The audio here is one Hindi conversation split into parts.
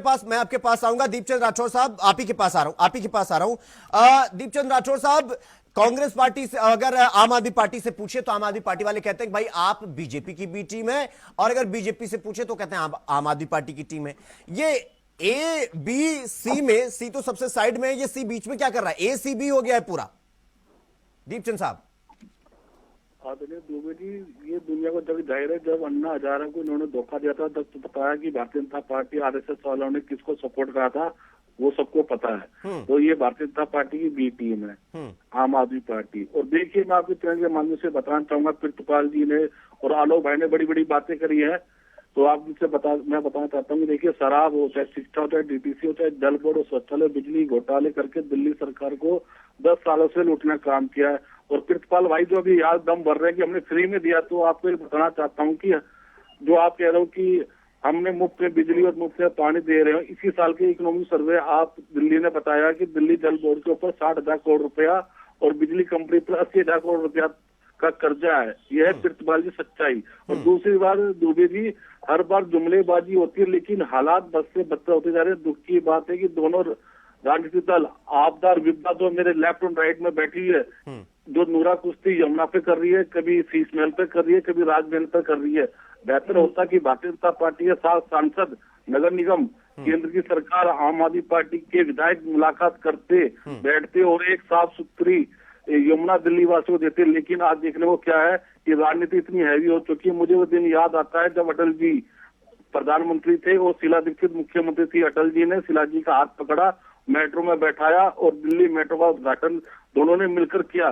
आपके पास आऊंगा। दीपचंद राठौर साहब, आप ही के पास आ रहा हूं। दीपचंद राठौर साहब, कांग्रेस पार्टी से अगर आम आदमी पार्टी से पूछे तो आम आदमी पार्टी वाले कहते हैं कि भाई आप बीजेपी की भी टीम है, और अगर बीजेपी से पूछे तो कहते हैं आप आम आदमी पार्टी की टीम है। ये ए बी सी में, सी तो सबसे साइड में है, ये सी बीच में क्या कर रहा है? ए सी बी हो गया है पूरा। दीपचंद साहब। आदरणीय दुबे जी, ये दुनिया को जब जाहिर है, जब अन्ना हजारे को इन्होंने धोखा दिया था तब तो बताया कि भारतीय जनता पार्टी आरएसएस वालों ने किसको सपोर्ट करा था, वो सबको पता है। तो ये भारतीय जनता पार्टी की बी टीम है, आम आदमी पार्टी। और देखिए, मैं आपके चैनल के माध्यम से बताना चाहूंगा, प्रितपाल जी ने और आलोक भाई ने बड़ी बड़ी बातें करी है, तो आप मुझसे मैं बताना चाहता हूँ कि देखिए, शराब हो चाहे शिक्षा हो चाहे डीटीसी हो चाहे जल बोर्ड और शौचालय बिजली घोटाले करके दिल्ली सरकार को 10 सालों से लूटने का काम किया है। और प्रितपाल भाई जो अभी याद दम भर रहे हैं कि हमने फ्री में दिया, तो आपको ये बताना चाहता हूँ कि जो आप कह रहे हो कि हमने मुफ्त में बिजली और मुफ्त में पानी दे रहे हो, इसी साल के इकोनॉमिक सर्वे आप दिल्ली ने बताया कि दिल्ली जल बोर्ड के ऊपर 60,000 करोड़ रुपया और बिजली कंपनी पर 80,000 करोड़ रुपया का कर्जा है। यह है प्रितपाल जी सच्चाई। और दूसरी बात दुबे जी, हर बार जुमलेबाजी होती है, लेकिन हालात बद से बदतर होते जा रहे हैं। दुख की बात है कि दोनों राजनीतिक दल, आपदा और विपदा, तो मेरे लेफ्ट और राइट में बैठी है, जो नूरा कुश्ती यमुना पे कर रही है, कभी शीश महल पे कर रही है, कभी राजमहल पे कर रही है। बेहतर होता कि भारतीय जनता पार्टी के साथ सांसद, नगर निगम, केंद्र की सरकार, आम आदमी पार्टी के विधायक मुलाकात करते, बैठते और एक साफ सुथरी यमुना दिल्ली वासियों को देते। लेकिन आज देखने को क्या है कि राजनीति इतनी हैवी हो चुकी है। मुझे वो दिन याद आता है जब अटल जी प्रधानमंत्री थे और शीला दीक्षित मुख्यमंत्री थी। अटल जी ने शीला जी का हाथ पकड़ा, मेट्रो में बैठाया और दिल्ली मेट्रो का उद्घाटन दोनों ने मिलकर किया,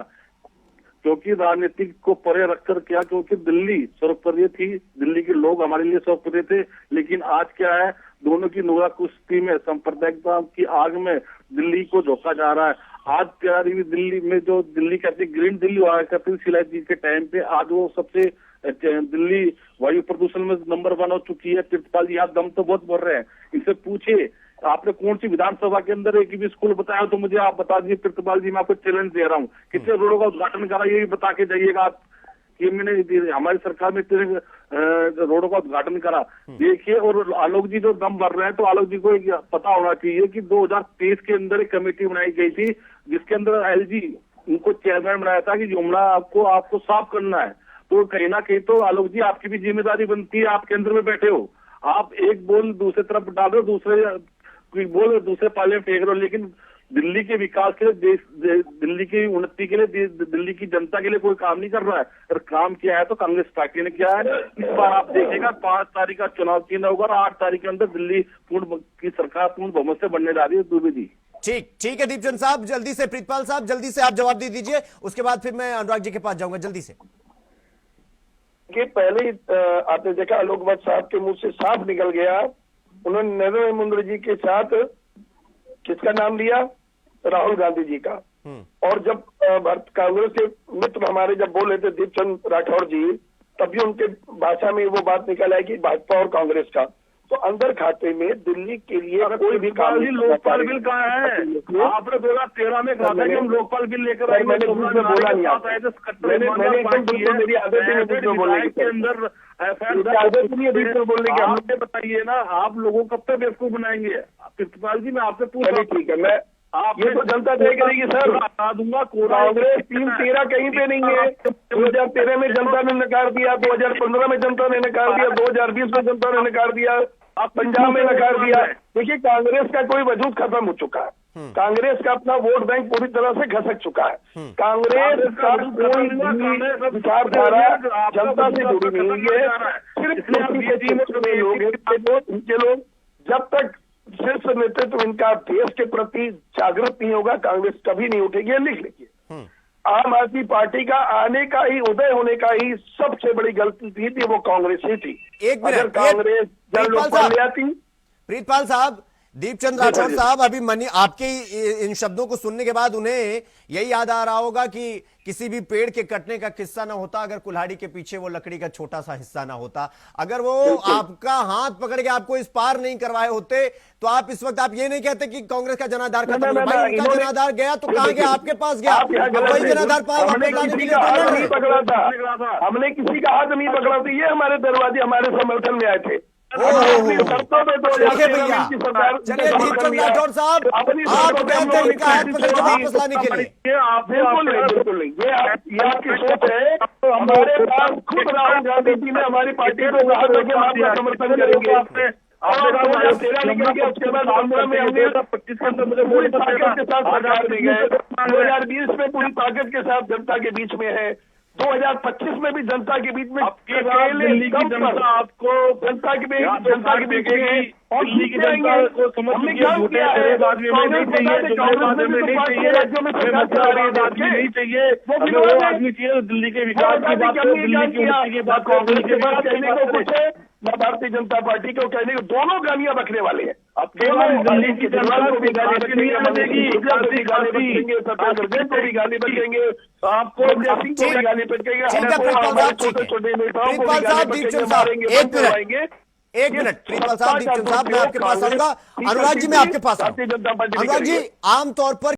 क्योंकि राजनीति को परे रखकर किया, क्योंकि दिल्ली सर्वप्रिय थी, दिल्ली के लोग हमारे लिए सर्वप्रिय थे। लेकिन आज क्या है, दोनों की नूरा कुश्ती में, सांप्रदायिकता की आग में दिल्ली को झोंका जा रहा है। आज प्यारी दिल्ली में जो दिल्ली कहते ग्रीन दिल्ली हुआ करती शीला जी के टाइम पे, आज वो सबसे दिल्ली वायु प्रदूषण में नंबर 1 हो चुकी है। प्रितपाल जी आप दम तो बहुत भर रहे हैं, इनसे पूछिए आपने कौन सी विधानसभा के अंदर एक भी स्कूल बताया तो मुझे आप बता दीजिए। प्रितपाल जी मैं आपको चैलेंज दे रहा हूँ, कितने रोडों का उद्घाटन करा ये भी बता के जाइएगा आप कि मैंने हमारी सरकार में इतने रोडों का उद्घाटन करा। देखिए, और आलोक जी जो दम भर रहे हैं, तो आलोक जी को पता होना चाहिए कि 2023 के अंदर एक कमेटी बनाई गई थी, जिसके अंदर एलजी उनको चेयरमैन बनाया था कि यमुना आपको साफ करना है। तो कहीं ना कहीं तो आलोक जी आपकी भी जिम्मेदारी बनती है, आप केंद्र में बैठे हो, आप एक बोल दूसरे तरफ डाल रहे हो, दूसरे बोल दूसरे पाले में फेंक रहे हो। लेकिन दिल्ली के विकास के लिए, दिल्ली की उन्नति के लिए, दिल्ली की जनता के लिए कोई काम नहीं कर रहा है। अगर काम किया है तो कांग्रेस पार्टी ने किया है। इस बार आप देखिएगा 5 तारीख का चुनाव चिन्ह होगा और 8 तारीख के अंदर दिल्ली की सरकार पूर्ण बहुमत से बनने जा रही है। दुबे जी ठीक है दीपचंद साहब, जल्दी से प्रीतपाल साहब जल्दी से आप जवाब दे दीजिए, उसके बाद फिर मैं अनुराग जी के पास जाऊंगा जल्दी से। कि पहले आपने देखा आलोक भट्ट साहब के मुंह से साफ निकल गया, उन्होंने नरेंद्र मोदी जी के साथ किसका नाम लिया? राहुल गांधी जी का। और जब कांग्रेस के मित्र हमारे जब बोल रहे थे दीपचंद राठौर जी, तभी उनके भाषा में वो बात निकल आई कि भाजपा और कांग्रेस का तो अंदर खाते में दिल्ली के लिए कोई भी काम नहीं। लोकपाल बिल कहाँ है? आपने 2013 में कहा था कि हम लोकपाल बिल लेकर आएंगे। मैंने बोला नहीं, मेरी आदत है बोलने के अंदर बोलने की। आपने बताइए ना, आप लोगों को कब तक बेवकूफ बनाएंगे? प्रितपाल जी मैं आपसे पूछ रहा हूँ। ठीक है, मैं ये तो जनता तय करेगी सर। बता दूंगा, कांग्रेस 3-13 कहीं पे नहीं है। 2013 में जनता ने नकार दिया, 2015 में जनता ने नकार दिया, 2020 में जनता ने नकार दिया, अब पंजाब में नकार दिया। देखिए, कांग्रेस का कोई वजूद खत्म हो चुका है। कांग्रेस का अपना वोट बैंक पूरी तरह से खसक चुका है। कांग्रेस का कोई विचारधारा जनता से जुड़ी नहीं है। सिर्फ लोग जब तक शीर्ष नेतृत्व इनका देश के प्रति जागृत नहीं होगा, कांग्रेस कभी नहीं उठेगी। लिख लीजिए, आम आदमी पार्टी का आने का ही, उदय होने का ही सबसे बड़ी गलती थी वो कांग्रेस ही थी। अगर कांग्रेस लोकपाल ले आती। प्रीतपाल साहब, दीपचंद राठौर साहब, अभी आपके इन शब्दों को सुनने के बाद उन्हें यही याद आ रहा होगा कि किसी भी पेड़ के कटने का किस्सा ना होता अगर कुल्हाड़ी के पीछे वो लकड़ी का छोटा सा हिस्सा ना होता। अगर वो आपका हाथ पकड़ के आपको इस पार नहीं करवाए होते तो आप इस वक्त आप ये नहीं कहते कि कांग्रेस का जनाधार खत्म हो। भाई उनका जनाधार गया तो कहाँ गया? आपके पास गया, वही जनाधार पाया। हमने किसी का हाथ नहीं पकड़ा था, हमने किसी का हाथ नहीं पकड़ा था। ये हमारे दरवाजे हमारे समर्थन में आए थे। अपनी शर्तों पे चलिए भैया, 2013 की सरकार चलिए दीपचंद राठौर साहब, अपनी आप शर्तों पे हम कहते हैं लोग इनका हाथ पकड़ के वापस लाने के लिए। बिल्कुल नहीं, बिल्कुल नहीं, ये आपकी सोच है। हमारे पास खुद राहुल गांधी जी ने हमारी पार्टी को कहा था कि हम आपका समर्थन करेंगे। और 2013 निकल गया, उसके बाद 15 में हमने 25 के अंदर मुझे पूरी ताकत के साथ सरकार में गए। 2020 में पूरी ताकत के साथ जनता के बीच में है। 2025 में भी जनता के बीच में दिल्ली की जनता आपको जनता के बीच में है। और दिल्ली की जनता को समझ हमने लीजिए, काम झूठे किया है। तेरे आदमी में नहीं चाहिए, जो मेरे आदमी में नहीं चाहिए, राज्यों में सरकार चला रही है, आदमी नहीं चाहिए, वो हमें वो आदमी चाहिए दिल्ली के विकास की बात करे, दिल्ली की उन्नति की बात करे, दिल्ली के विकास की कहने को बात कुछ करे। है न भारतीय जनता पार्टी को कहने को, दोनों गालियां बकने वाले हैं। अब दिल्ली की जनता को भी गाली बकेंगे, बचेंगे, को भी गाली बकेंगे, आपको सिंह को भी गाली बकेंगे, ठीक है प्रिंसिपल साहब, ठीक है छोटे नेताओं को भी प्रिंसिपल साहब, गाली दीपचंद बकेंगे, साहब, मारेंगे, एक मिनट प्रिंसिपल साहब, दीपचंद साहब, मैं आपके पास आऊंगा। अनुराग जी, मैं आपके पास आऊंगा। अनुराग जी, आमतौर पर